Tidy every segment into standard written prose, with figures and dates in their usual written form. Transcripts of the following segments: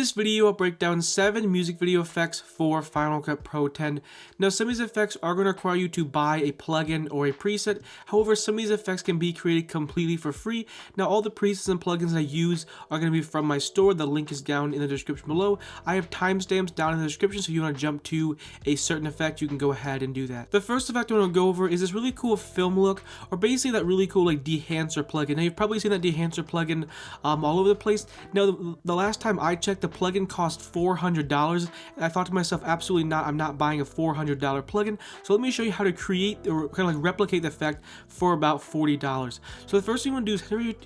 this video, I'll break down 7 music video effects for Final Cut Pro 10. Now, some of these effects are going to require you to buy a plugin or a preset. However, some of these effects can be created completely for free. Now, all the presets and plugins I use are going to be from my store. The link is down in the description below. I have timestamps down in the description, so if you want to jump to a certain effect, you can go ahead and do that. The first effect I want to go over is this really cool film look, or basically that really cool like dehancer plugin. Now, you've probably seen that dehancer plugin all over the place. Now, the last time I checked, the plugin cost $400, and I thought to myself, absolutely not, I'm not buying a $400 plugin. So let me show you how to create or kind of like replicate the effect for about $40. So the first thing you want to do is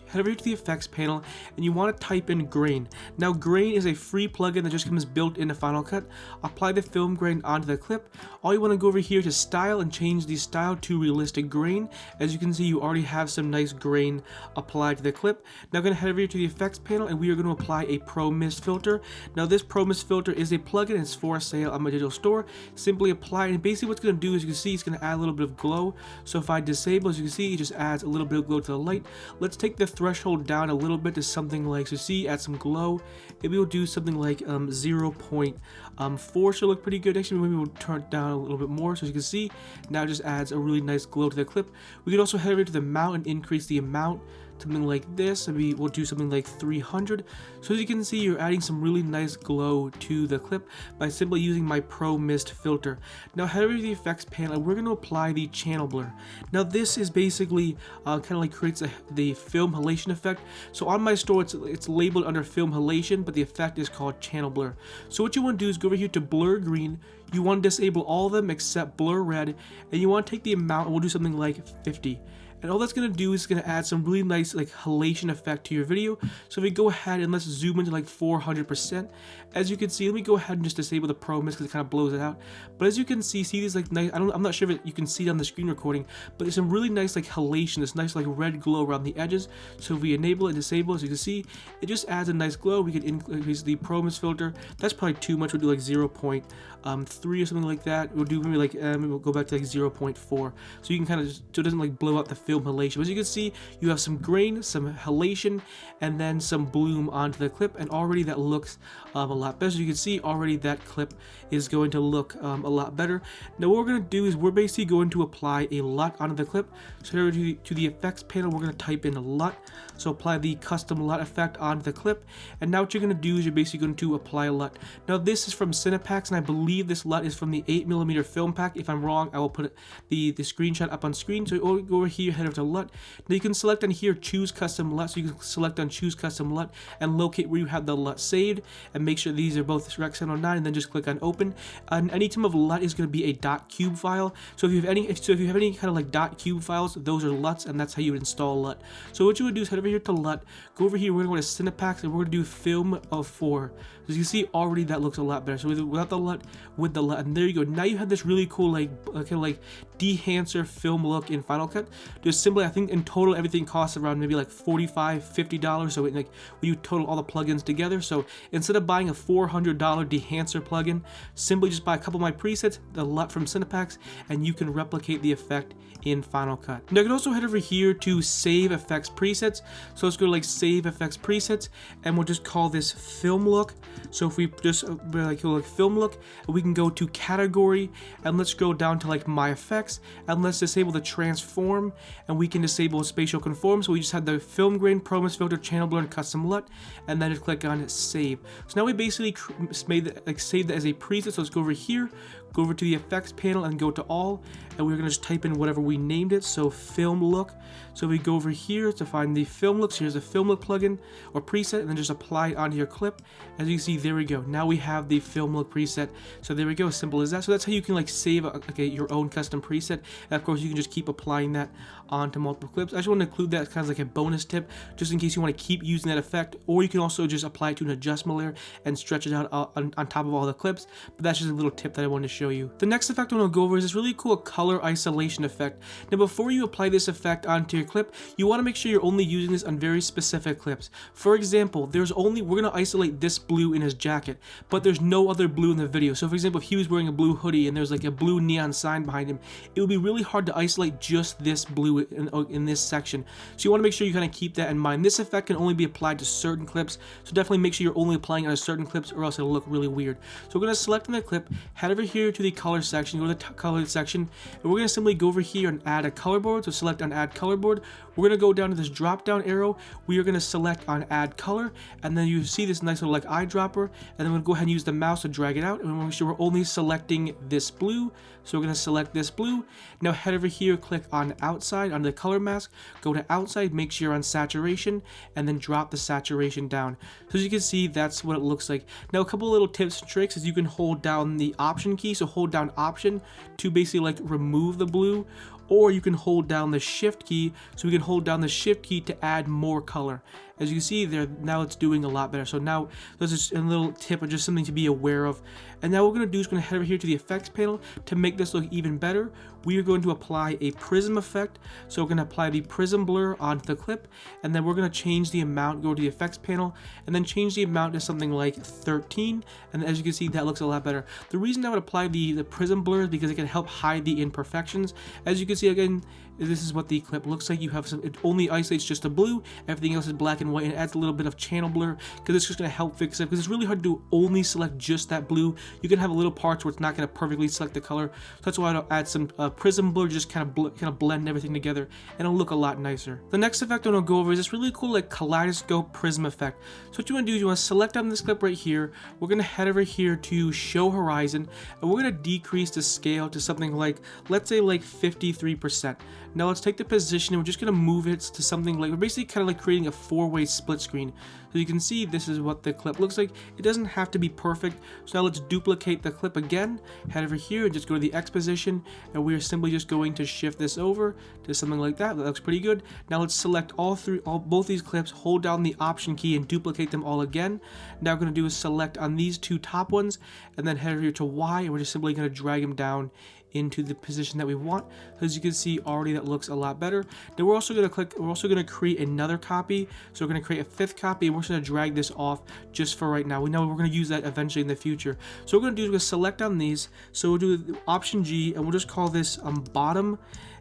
head over to the effects panel, and you want to type in grain. Now, grain is a free plugin that just comes built into Final Cut. Apply the film grain onto the clip. All you want to go over here to style and change the style to realistic grain. As you can see, you already have some nice grain applied to the clip. Now I'm going to head over here to the effects panel, and we are going to apply a Pro Mist filter. Now this Pro Mist filter is a plugin. It's for sale on my digital store. Simply apply it, and basically what's going to do is, you can see, it's going to add a little bit of glow. So if I disable, as you can see, it just adds a little bit of glow to the light. Let's take the threshold down a little bit to something like, so see, add some glow. Maybe we'll do something like 0.4 should look pretty good. Actually, maybe we'll turn it down a little bit more. So as you can see, now it just adds a really nice glow to the clip. We can also head over to the amount and increase the amount, something like this. Maybe we'll do something like 300. So as you can see, you're adding some really nice glow to the clip by simply using my Pro Mist filter. Now head over to the effects panel, and we're going to apply the channel blur. Now this is basically kind of like creates the film halation effect. So on my store, it's labeled under film halation, but the effect is called channel blur. So what you want to do is go over here to blur green. You want to disable all of them except blur red, and you want to take the amount, and we'll do something like 50. And all that's going to do is going to add some really nice like halation effect to your video. So if we go ahead and let's zoom into like 400%, as you can see, let me go ahead and just disable the Pro Mist because it kind of blows it out. But as you can see these like nice, I'm not sure if you can see it on the screen recording, but there's some really nice like halation, this nice like red glow around the edges. So if we enable and disable, as you can see, it just adds a nice glow. We can increase the Pro Mist filter. That's probably too much. We'll do like 0.3 or something like that. We'll do maybe like maybe we'll go back to like 0.4, so you can kind of just, so it doesn't like blow out the film halation. As you can see, you have some grain, some halation, and then some bloom onto the clip, and already that looks a lot better. So you can see already that clip is going to look a lot better. Now what we're going to do is we're basically going to apply a LUT onto the clip. So over to the effects panel, we're going to type in LUT. So apply the custom LUT effect onto the clip, and now what you're going to do is you're basically going to apply a LUT. Now this is from FCPX, and I believe this LUT is from the 8mm film pack. If I'm wrong, I will put the screenshot up on screen. So go over here, head over to LUT. Now you can select on here choose custom LUT, so you can select on choose custom LUT and locate where you have the LUT saved, and make sure these are both Rec 709, and then just click on open. And any type of LUT is going to be a .cube file. So if you have any kind of like .cube files, those are LUTs, and that's how you would install LUT. So what you would do is head over here to LUT, go over here, we're going to go to FCPX, and we're going to do film of 4. So as you can see, already that looks a lot better. So without the LUT, with the LUT, and there you go. Now you have this really cool like kind of like dehancer film look in Final Cut. Just simply, I think in total everything costs around maybe like $45–50. So when you total all the plugins together, so instead of buying a $400 dehancer plugin, simply just buy a couple of my presets, the LUT from FCPX, and you can replicate the effect in Final Cut. Now you can also head over here to save effects presets. So let's go to like save effects presets, and we'll just call this film look. So if we just like film look, we can go to category, and let's go down to like my effects, and let's disable the transform, and we can disable spatial conform. So we just had the film grain, Pro Mist filter, channel blur, and custom LUT, and then just click on save. So now we basically saved that as a preset. So let's go over here, go over to the effects panel, and go to all, and we're going to just type in whatever we named it. So film look. So we go over here to find the film look. So here's a film look plugin or preset, and then just apply it onto your clip. As you can see, there we go. Now we have the film look preset. So there we go, simple as that. So that's how you can like save your own custom preset, and of course you can just keep applying that onto multiple clips. I just want to include that kind of like a bonus tip, just in case you want to keep using that effect, or you can also just apply it to an adjustment layer and stretch it out on top of all the clips. But that's just a little tip that I wanted to show you. The next effect I want to go over is this really cool color isolation effect. Now before you apply this effect onto your clip, you want to make sure you're only using this on very specific clips. For example, we're going to isolate this blue in his jacket, but there's no other blue in the video. So for example, if he was wearing a blue hoodie and there's like a blue neon sign behind him, it would be really hard to isolate just this blue blue in this section. So you want to make sure you kind of keep that in mind. This effect can only be applied to certain clips, so definitely make sure you're only applying it on certain clips or else it'll look really weird. So we're going to select on the clip, head over here to the color section, go to the color section, and we're going to simply go over here and add a color board. So select on add color board. We're going to go down to this drop down arrow. We are going to select on add color, and then you see this nice little like eyedropper, and then we're going to go ahead and use the mouse to drag it out, and we want to make sure we're only selecting this blue. So we're going to select this blue. Now head over here, click on outside on the color mask, go to outside, make sure you're on saturation, and then drop the saturation down. So as you can see, that's what it looks like. Now a couple little tips and tricks is you can hold down the option key, so hold down option to basically like remove the blue, or you can hold down the shift key, so we can hold down the shift key to add more color. As you can see there, now it's doing a lot better. So now there's just a little tip or just something to be aware of. And now what we're going to do is we're going to head over here to the effects panel. To make this look even better, we are going to apply a prism effect. So we're going to apply the prism blur onto the clip, and then we're going to change the amount, go to the effects panel, and then change the amount to something like 13. And as you can see, that looks a lot better. The reason I would apply the prism blur is because it can help hide the imperfections. As you can see, again, this is what the clip looks like. You have some, it only isolates just the blue, everything else is black and white, and it adds a little bit of channel blur because it's just going to help fix it, because it's really hard to only select just that blue. You can have a little parts where it's not going to perfectly select the color, so that's why I'll add some prism blur, just kind of blend everything together, and it'll look a lot nicer. The next effect I'm going to go over is this really cool like kaleidoscope prism effect. So what you want to do is you want to select on this clip right here. We're going to head over here to show horizon, and we're going to decrease the scale to something like, let's say like 53%. Now let's take the position and we're just going to move it to something like, we're basically kind of like creating a four-way split screen. So you can see this is what the clip looks like. It doesn't have to be perfect. So now let's duplicate the clip again, head over here and just go to the X position, and we are simply just going to shift this over to something like that. That looks pretty good. Now let's select both these clips, hold down the option key and duplicate them all again. Now what we're going to do is select on these two top ones and then head over here to Y, and we're just simply going to drag them down into the position that we want. So as you can see already, that looks a lot better. Then we're also going to create another copy. So we're going to create a fifth copy, and we're just going to drag this off just for right now. We know we're going to use that eventually in the future. So what we're going to do is we're going to select on these. So we'll do option G, and we'll just call this bottom,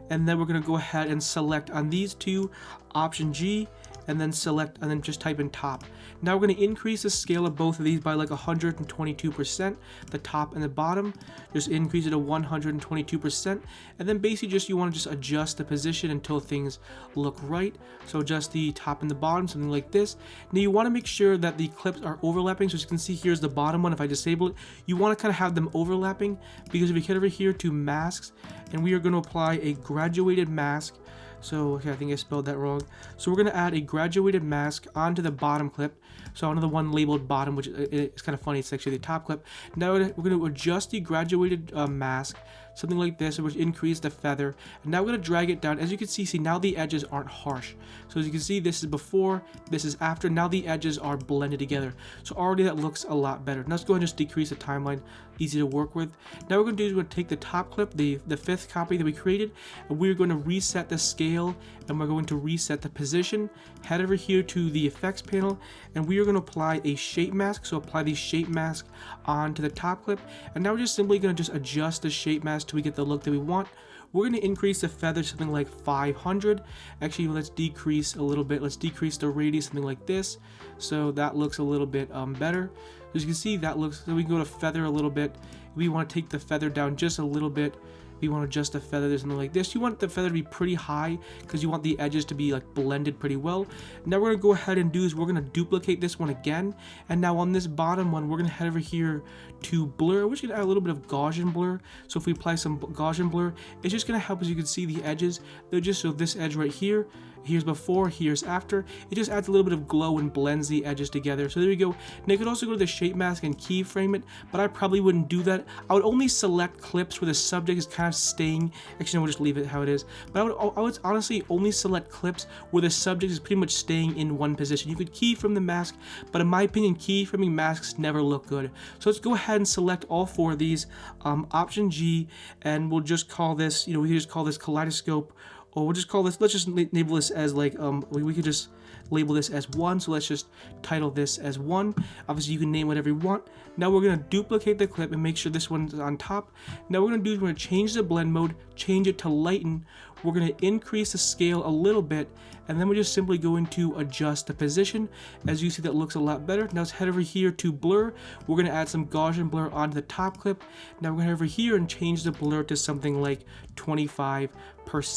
and then we're going to go ahead and select on these two, option G, and then select, and then just type in top. Now we're going to increase the scale of both of these by like 122%, the top and the bottom. Just increase it to 122%, and then basically just you want to just adjust the position until things look right. So adjust the top and the bottom, something like this. Now you want to make sure that the clips are overlapping. So as you can see, here's the bottom one. If I disable it, you want to kind of have them overlapping, because if we head over here to masks, and we are going to apply a graduated mask. So, okay, I think I spelled that wrong. So we're going to add a graduated mask onto the bottom clip. So onto the one labeled bottom, which is kind of funny. It's actually the top clip. Now we're going to adjust the graduated mask, something like this, which increase the feather. And now we're going to drag it down. As you can see, now the edges aren't harsh. So as you can see, this is before, this is after. Now the edges are blended together. So already that looks a lot better. Now let's go ahead and just decrease the timeline. Easy to work with. Now what we're going to do is we're going to take the top clip, the fifth copy that we created, and we're going to reset the scale, and we're going to reset the position. Head over here to the effects panel, and we are going to apply a shape mask. So apply the shape mask onto the top clip, and now we're just simply going to just adjust the shape mask till we get the look that we want. We're going to increase the feather something like 500. Actually, let's decrease a little bit. Let's decrease the radius something like this, so that looks a little bit better. As you can see, that looks, so we can go to feather a little bit. We want to take the feather down just a little bit. We want to adjust the feather to something like this. You want the feather to be pretty high because you want the edges to be like blended pretty well. Now we're going to go ahead and do is we're going to duplicate this one again. And now on this bottom one, we're going to head over here to blur. We're just going to add a little bit of Gaussian blur. So if we apply some Gaussian blur, it's just going to help, as you can see, the edges. They're just, so this edge right here, here's before, here's after. It just adds a little bit of glow and blends the edges together. So there we go. Now you could also go to the shape mask and keyframe it, but I probably wouldn't do that. I would only select clips where the subject is kind of staying. Actually, no, we'll just leave it how it is. But I would honestly only select clips where the subject is pretty much staying in one position. You could keyframe the mask, but in my opinion, keyframing masks never look good. So let's go ahead and select all four of these. Option G, and we'll just call this, we can just call this Kaleidoscope or we'll just call this, let's just label this as like, we could just label this as 1. So let's just title this as 1. Obviously you can name whatever you want. Now we're going to duplicate the clip and make sure this one's on top. Now we're going to do is we're going to change the blend mode, change it to lighten. We're going to increase the scale a little bit, and then we're just simply going to adjust the position. As you see, that looks a lot better. Now let's head over here to blur. We're going to add some Gaussian blur onto the top clip. Now we're going to head over here and change the blur to something like 25%.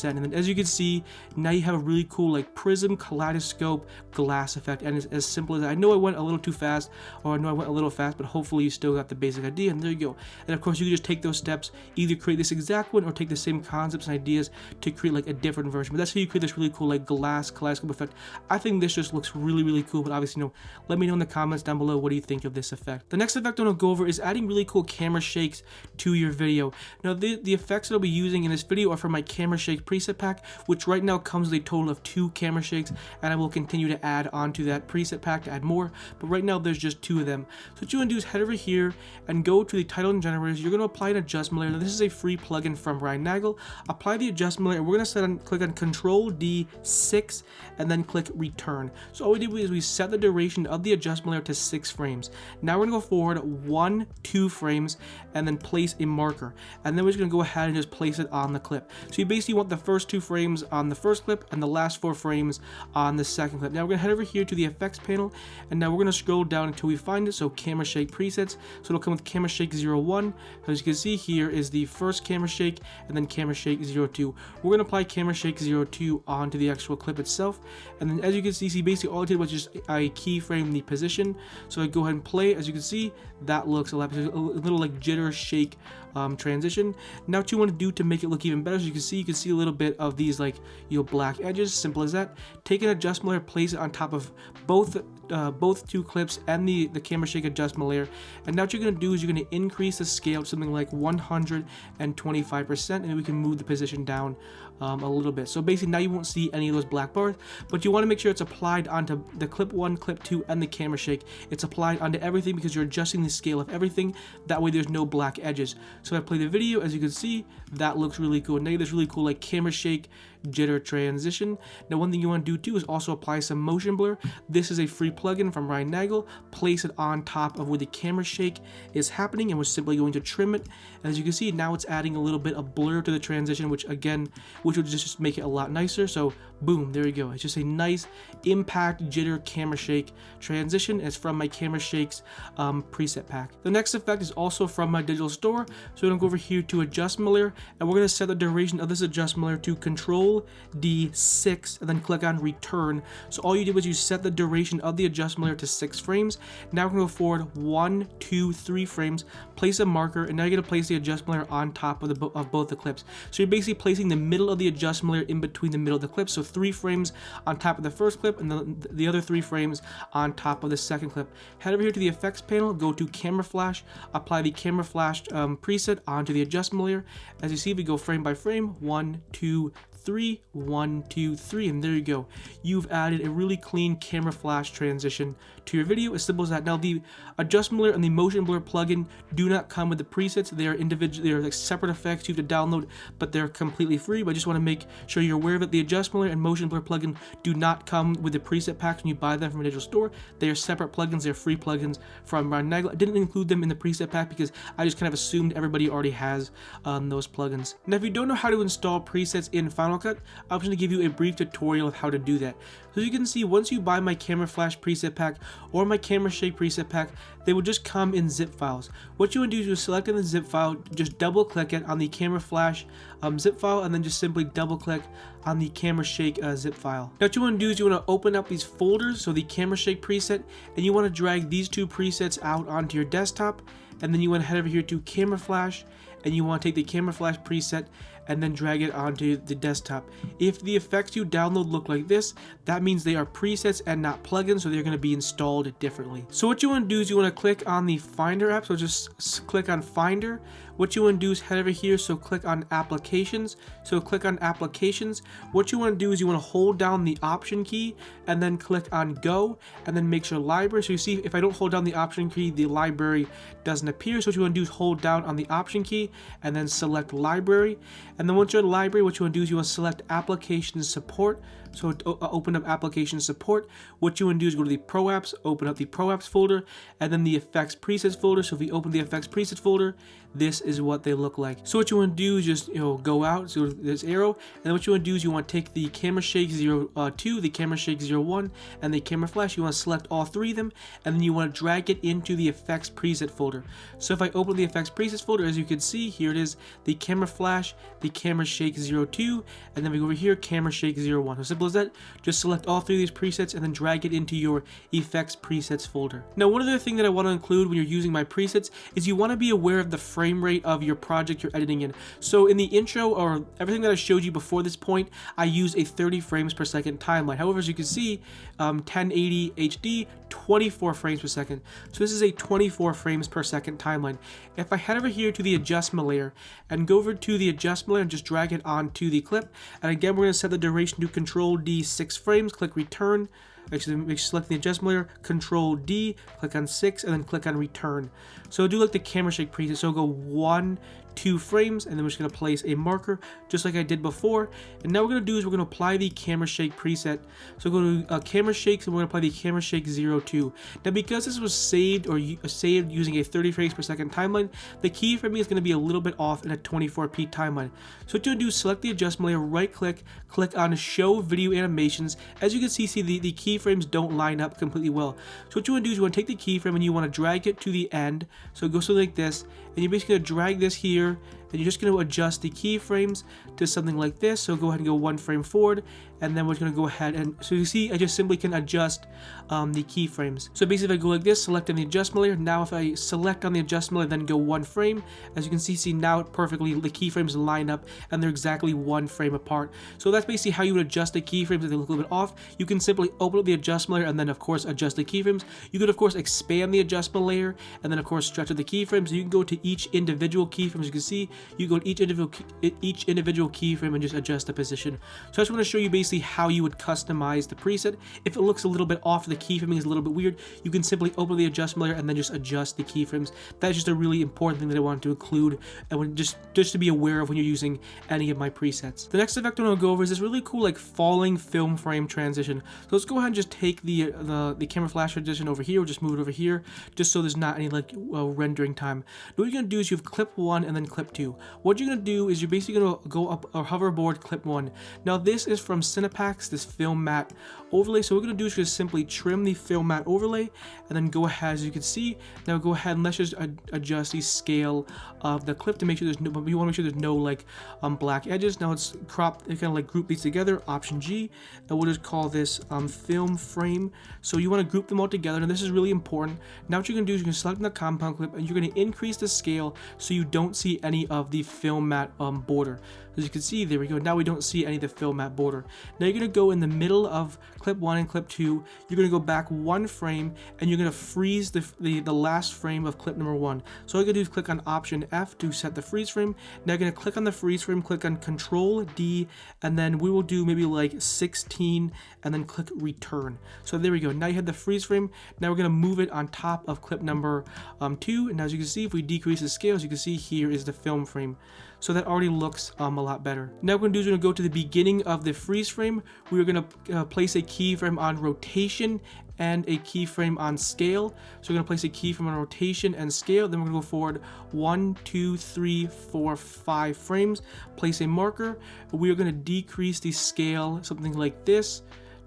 And then as you can see, now you have a really cool like prism, kaleidoscope, glass effect, and it's as simple as that. I know I went a little too fast, or I know I went a little fast, but hopefully you still got the basic idea, and there you go. And of course you can just take those steps, either create this exact one or take the same concepts and ideas to create like a different version. But that's how you create this really cool like glass kaleidoscope effect. I think this just looks really, really cool, but obviously, let me know in the comments down below, what do you think of this effect. The next effect I'm going to go over is adding really cool camera shakes to your video. Now the effects that I'll be using in this video are from my camera shake preset pack, which right now comes with a total of 2 camera shakes, and I will continue to add onto that preset pack to add more, but right now there's just 2 of them. So what you want to do is head over here and go to the title and generators. You're going to apply an adjustment layer. Now this is a free plugin from Ryan Nagel. Apply the adjustment layer. We're going to click on Control D6 and then click return. So all we did is we set the duration of the adjustment layer to 6 frames. Now we're going to go forward 1, 2 frames and then place a marker, and then we're just going to go ahead and just place it on the clip. So you basically want the first 2 frames on the first clip and the last 4 frames on the second clip. Now we're going to head over here to the effects panel, and now we're going to scroll down until we find it. So camera shake presets, so it'll come with camera shake 01. So as you can see, here is the first camera shake, and then camera shake 02. We're going to apply camera shake 02 onto the actual clip itself, and then as you can see basically all I did was just I keyframe the position. So I go ahead and play. As you can see, that looks a little like jitter shake transition. Now what you want to do to make it look even better, as you can see a little bit of these like black edges. Simple as that. Take an adjustment layer, place it on top of both 2 clips and the camera shake adjustment layer, and now what you're going to do is you're going to increase the scale to something like 125%, and we can move the position down a little bit. So basically now you won't see any of those black bars, but you want to make sure it's applied onto the clip 1, clip 2, and the camera shake. It's applied onto everything because you're adjusting the scale of everything. That way there's no black edges. So if I play the video, as you can see, that looks really cool. Now there's really cool like camera shake jitter transition. Now one thing you want to do too is also apply some motion blur. This is a free plugin from Ryan Nagel. Place it on top of where the camera shake is happening, and we're simply going to trim it. And as you can see, now it's adding a little bit of blur to the transition, which would just make it a lot nicer. So boom, there you go. It's just a nice impact jitter camera shake transition. It's from my camera shakes preset pack. The next effect is also from my digital store. So we're gonna go over here to adjustment layer, and we're gonna set the duration of this adjustment layer to Control D6 and then click on return. So all you did was you set the duration of the adjustment layer to 6 frames. Now we're gonna go forward 1, 2, 3 frames, place a marker, and now you're gonna place the adjustment layer on top of both the clips. So you're basically placing the middle of the adjustment layer in between the middle of the clips. So 3 frames on top of the first clip, and the other 3 frames on top of the second clip. Head over here to the effects panel, go to camera flash, apply the camera flash preset onto the adjustment layer. As you see, we go frame by frame, 1, 2, 3, 1, 2, 3, and there you go. You've added a really clean camera flash transition to your video, as simple as that. Now the adjustment layer and the motion blur plugin do not come with the presets. They are individual, they are like separate effects you have to download, but they're completely free. But I just want to make sure you're aware of it. The adjustment layer and motion blur plugin do not come with the preset packs when you buy them from a digital store. They are separate plugins. They're free plugins from Ryan Nagel. I didn't include them in the preset pack because I just kind of assumed everybody already has those plugins. Now if you don't know how to install presets in Final Cut, I'm just going to give you a brief tutorial of how to do that. So as you can see, once you buy my camera flash preset pack or my camera shake preset pack, they will just come in zip files. What you want to do is you select in the zip file, just double click it on the camera flash zip file, and then just simply double click on the camera shake zip file. Now what you want to do is you want to open up these folders, so the camera shake preset, and you want to drag these 2 presets out onto your desktop, and then you want to head over here to camera flash, and you want to take the camera flash preset and then drag it onto the desktop. If the effects you download look like this, that means they are presets and not plugins, so they're going to be installed differently. So what you want to do is you want to click on the Finder app, so just click on Finder. What you want to do is head over here, so click on Applications. So click on Applications. What you want to do is you want to hold down the Option key and then click on Go, and then make sure Library. So you see, if I don't hold down the Option key, the library doesn't appear. So what you want to do is hold down on the Option key assembly, and then select library. And then once you're in library, what you want to do is you want to select application support. So open up application support. What you want to do is go to the Pro Apps, open up the Pro Apps folder, and then the effects presets folder. So if you open the effects presets folder, this is what they look like. So what you want to do is just go out, so this arrow, and then what you want to do is you want to take the camera shake 02, the camera shake 01, and the camera flash. You want to select all three of them, and then you want to drag it into the effects preset folder. So if I open the effects presets folder, as you can see, here it is, the camera flash, the camera shake 02, and then we go over here, camera shake 01. So simple as that. Just select all three of these presets and then drag it into your effects presets folder. Now, one other thing that I want to include when you're using my presets is you want to be aware of the frame rate of your project you're editing in. So in the intro, or everything that I showed you before this point, I use a 30 frames per second timeline. However, as you can see, 1080 HD, 24 frames per second. So this is a 24 frames per second timeline. If I head over here to the adjustment layer and go over to the adjustment layer and just drag it onto the clip, and again we're going to set the duration to Control D 6 frames, click return. Actually, select the adjustment layer, Control D, click on 6, and then click on return. So do like the camera shake preset. So go 1, 2 frames, and then we're just going to place a marker just like I did before. And now what we're going to do is we're going to apply the camera shake preset. So go to camera shakes, and we're going to apply the camera shake 02. Now because this was saved using a 30 frames per second timeline, the keyframing is going to be a little bit off in a 24p timeline. So what you're going to do is select the adjustment layer, right click, click on show video animations. As you can see the keyframes don't line up completely well. So what you want to do is you want to take the keyframe and you want to drag it to the end. So it goes something like this, and you're basically going to drag this here, and you're just going to adjust the keyframes to something like this. So go ahead and go 1 frame forward, and then we're going to go ahead and, so you see I just simply can adjust the keyframes. So basically if I go like this, select on the adjustment layer, now if I select on the adjustment layer, then go 1 frame, as you can see now perfectly the keyframes line up and they're exactly 1 frame apart. So that's basically how you would adjust the keyframes if they look a little bit off. You can simply open up the adjustment layer and then of course adjust the keyframes. You could of course expand the adjustment layer and then of course stretch out the keyframes. So you can go to each individual keyframe. As you can see, you go to each individual keyframe and just adjust the position. So I just want to show you basically how you would customize the preset. If it looks a little bit off, the keyframing is a little bit weird, you can simply open the adjustment layer and then just adjust the keyframes. That's just a really important thing that I wanted to include and just to be aware of when you're using any of my presets. The next effect I want to go over is this really cool like falling film frame transition. So let's go ahead and just take the camera flash transition over here. We'll just move it over here just so there's not any like rendering time. Now what you're going to do is you have clip 1 and then clip 2. What you're going to do is you're basically going to go up or hoverboard clip 1. Now this is from Cinepax, this film matte overlay. So what we're going to do is just simply trim the film matte overlay and then go ahead, as you can see, now go ahead and let's just adjust the scale of the clip to make sure there's no, we want to make sure there's no like black edges. Now it's crop, it kind of like group these together, Option G, and we'll just call this film frame. So you want to group them all together, and this is really important. Now what you're going to do is you're going to select the compound clip and you're going to increase the scale so you don't see any of the film matte border. As you can see, there we go. Now we don't see any of the film matte border. Now you're going to go in the middle of clip 1 and clip 2. You're going to go back 1 frame and you're going to freeze the last frame of clip number 1. So all you're going to do is click on Option F to set the freeze frame. Now you're going to click on the freeze frame, click on Control D, and then we will do maybe like 16 and then click return. So there we go. Now you have the freeze frame. Now we're going to move it on top of clip number 2. And as you can see, if we decrease the scale, as you can see, here is the film frame. So that already looks a lot better. Now what we're going to do is we're going to go to the beginning of the freeze frame. We're going to place a keyframe on rotation and a keyframe on scale. So we're going to place a keyframe on rotation and scale. Then we're going to go forward 1, 2, 3, 4, 5 frames. Place a marker. We are going to decrease the scale, something like this.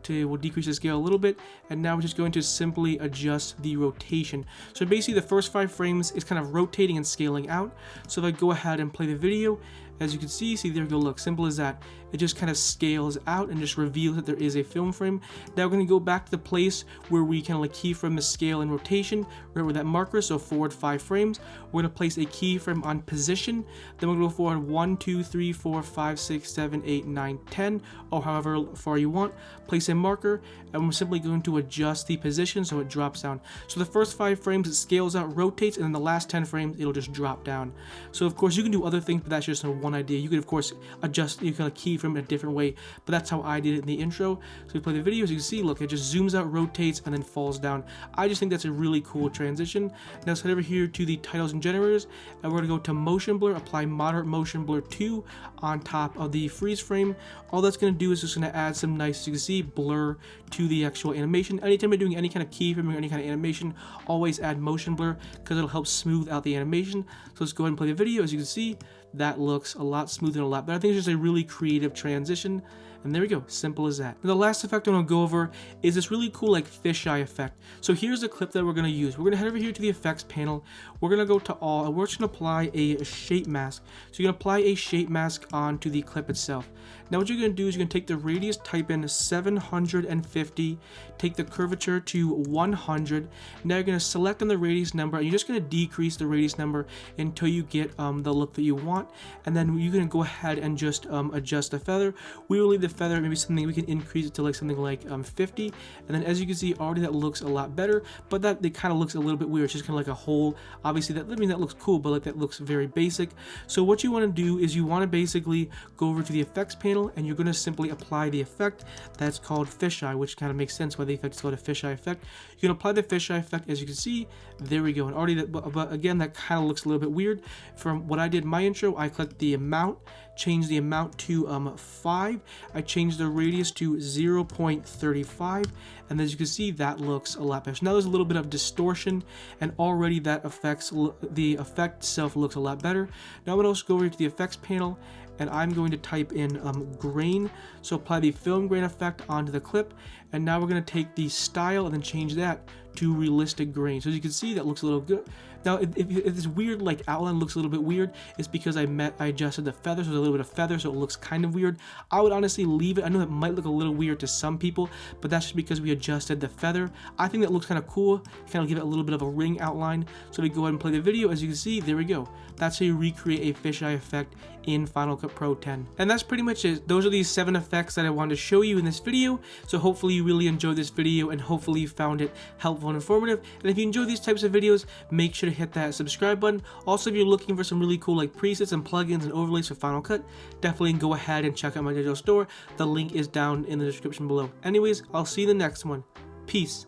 We'll decrease the scale a little bit, and now we're just going to simply adjust the rotation. So basically the first 5 frames is kind of rotating and scaling out. So if I go ahead and play the video, as you can see there we go, look, simple as that. It just kind of scales out and just reveals that there is a film frame. Now we're going to go back to the place where we kind of like keyframe the scale and rotation, right where that marker, so forward 5 frames. We're going to place a keyframe on position. Then we're going to go forward 1, 2, 3, 4, 5, 6, 7, 8, 9, 10, or however far you want. Place a sim marker, and we're simply going to adjust the position so it drops down. So the first 5 frames it scales out, rotates, and then the last 10 frames it'll just drop down. So of course you can do other things, but that's just one idea. You could of course adjust, you can keyframe in a different way, but that's how I did it in the intro. So we play the video, as you can see, look, it just zooms out, rotates, and then falls down. I just think that's a really cool transition. Now let's head over here to the titles and generators, and we're gonna go to motion blur, apply moderate motion blur 2 on top of the freeze frame. All that's going to do is just going to add some nice, as you can see, blur to the actual animation. Anytime you're doing any kind of keyframing or any kind of animation, always add motion blur because it'll help smooth out the animation. So let's go ahead and play the video. As you can see, that looks a lot smoother and a lot better. I think it's just a really creative transition. And there we go, simple as that. Now, the last effect I'm gonna go over is this really cool like fisheye effect. So here's a clip that we're gonna use. We're gonna head over here to the effects panel. We're gonna go to all, and we're just gonna apply a shape mask. So you're gonna apply a shape mask onto the clip itself. Now what you're gonna do is you're gonna take the radius, type in 750, take the curvature to 100. Now you're gonna select on the radius number, and you're just gonna decrease the radius number until you get the look that you want. And then you're gonna go ahead and just adjust the feather. We will leave the feather, maybe something we can increase it to like something like 50, and then as you can see already that looks a lot better, but that it kind of looks a little bit weird. It's just kind of like a hole. Obviously that, I mean, that looks cool, but like that looks very basic. So what you want to do is you want to basically go over to the effects panel, and you're going to simply apply the effect that's called fisheye, which kind of makes sense why the effect is called a fisheye effect. You can apply the fisheye effect, as you can see, there we go. And already that, but again, that kind of looks a little bit weird. From what I did in my intro, I clicked the amount, changed the amount to 5. I changed the radius to 0.35, and as you can see, that looks a lot better. So now there's a little bit of distortion, and already that the effect itself looks a lot better. Now I'm going to also go over to the effects panel, and I'm going to type in grain. So apply the film grain effect onto the clip, and now we're going to take the style and then change that to realistic grain. So as you can see, that looks a little good. Now, if this weird like outline looks a little bit weird, it's because I adjusted the feather, so there's a little bit of feather, so it looks kind of weird. I would honestly leave it. I know that might look a little weird to some people, but that's just because we adjusted the feather. I think that looks kind of cool, kind of give it a little bit of a ring outline. So we go ahead and play the video. As you can see, there we go. That's how you recreate a fisheye effect in Final Cut Pro 10. And that's pretty much it. Those are these 7 effects that I wanted to show you in this video. So hopefully you really enjoyed this video, and hopefully you found it helpful and informative. And if you enjoy these types of videos, make sure to hit that subscribe button. Also, if you're looking for some really cool like presets and plugins and overlays for Final Cut, definitely go ahead and check out my digital store. The link is down in the description below. Anyways, I'll see you in the next one. Peace.